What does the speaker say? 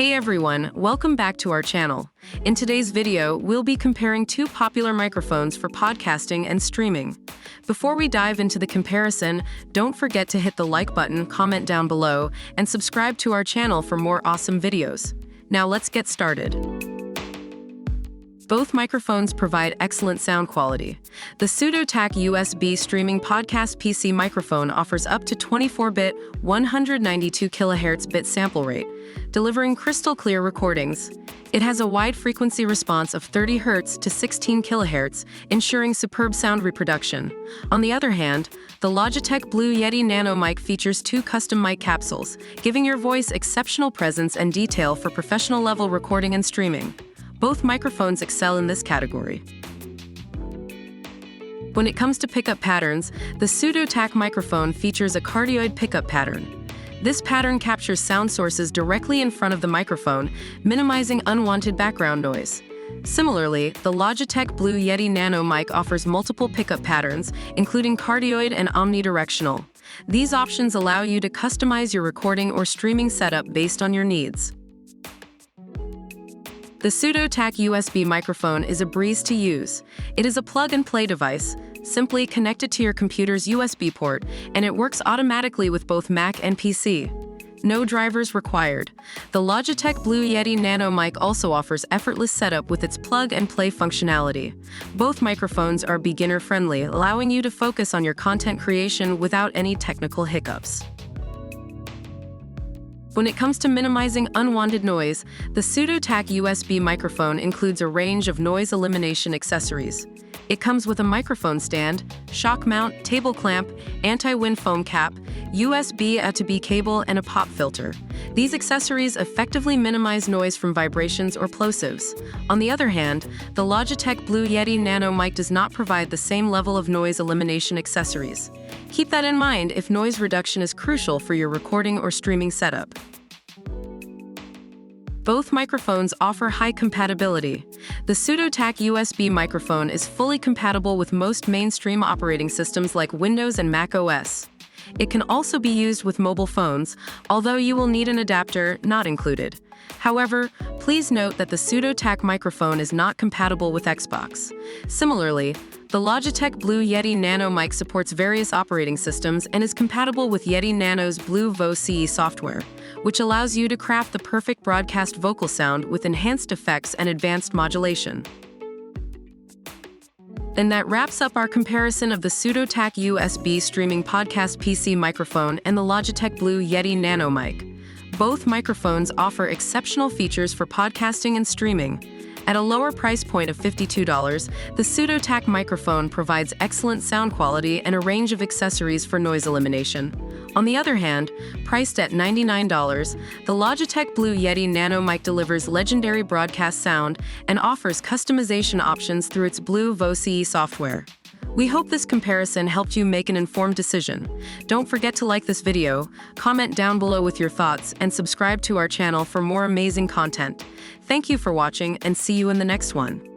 Hey everyone, welcome back to our channel. In today's video, we'll be comparing two popular microphones for podcasting and streaming. Before we dive into the comparison, don't forget to hit the like button, comment down below, and subscribe to our channel for more awesome videos. Now let's get started. Both microphones provide excellent sound quality. The SUDOTACK USB streaming podcast PC microphone offers up to 24-bit, 192 kHz bit sample rate, delivering crystal clear recordings. It has a wide frequency response of 30 Hz to 16 kHz, ensuring superb sound reproduction. On the other hand, the Logitech Blue Yeti Nano mic features two custom mic capsules, giving your voice exceptional presence and detail for professional-level recording and streaming. Both microphones excel in this category. When it comes to pickup patterns, the SUDOTACK microphone features a cardioid pickup pattern. This pattern captures sound sources directly in front of the microphone, minimizing unwanted background noise. Similarly, the Logitech Blue Yeti Nano mic offers multiple pickup patterns, including cardioid and omnidirectional. These options allow you to customize your recording or streaming setup based on your needs. The SUDOTACK USB microphone is a breeze to use. It is a plug-and-play device. Simply connect it to your computer's USB port, and it works automatically with both Mac and PC. No drivers required. The Logitech Blue Yeti Nano mic also offers effortless setup with its plug-and-play functionality. Both microphones are beginner-friendly, allowing you to focus on your content creation without any technical hiccups. When it comes to minimizing unwanted noise, the SUDOTACK USB microphone includes a range of noise elimination accessories. It comes with a microphone stand, shock mount, table clamp, anti-wind foam cap, USB A-to-B cable, and a pop filter. These accessories effectively minimize noise from vibrations or plosives. On the other hand, the Logitech Blue Yeti Nano mic does not provide the same level of noise elimination accessories. Keep that in mind if noise reduction is crucial for your recording or streaming setup. Both microphones offer high compatibility. The SUDOTACK USB microphone is fully compatible with most mainstream operating systems like Windows and Mac OS. It can also be used with mobile phones, although you will need an adapter not included. However, please note that the SUDOTACK microphone is not compatible with Xbox. Similarly, the Logitech Blue Yeti Nano mic supports various operating systems and is compatible with Yeti Nano's Blue VO CE software, which allows you to craft the perfect broadcast vocal sound with enhanced effects and advanced modulation. And that wraps up our comparison of the SUDOTACK USB streaming podcast PC microphone and the Logitech Blue Yeti Nano mic. Both microphones offer exceptional features for podcasting and streaming. At a lower price point of $52, the SUDOTACK microphone provides excellent sound quality and a range of accessories for noise elimination. On the other hand, priced at $99, the Logitech Blue Yeti Nano mic delivers legendary broadcast sound and offers customization options through its Blue VO CE software. We hope this comparison helped you make an informed decision. Don't forget to like this video, comment down below with your thoughts, and subscribe to our channel for more amazing content. Thank you for watching, and see you in the next one.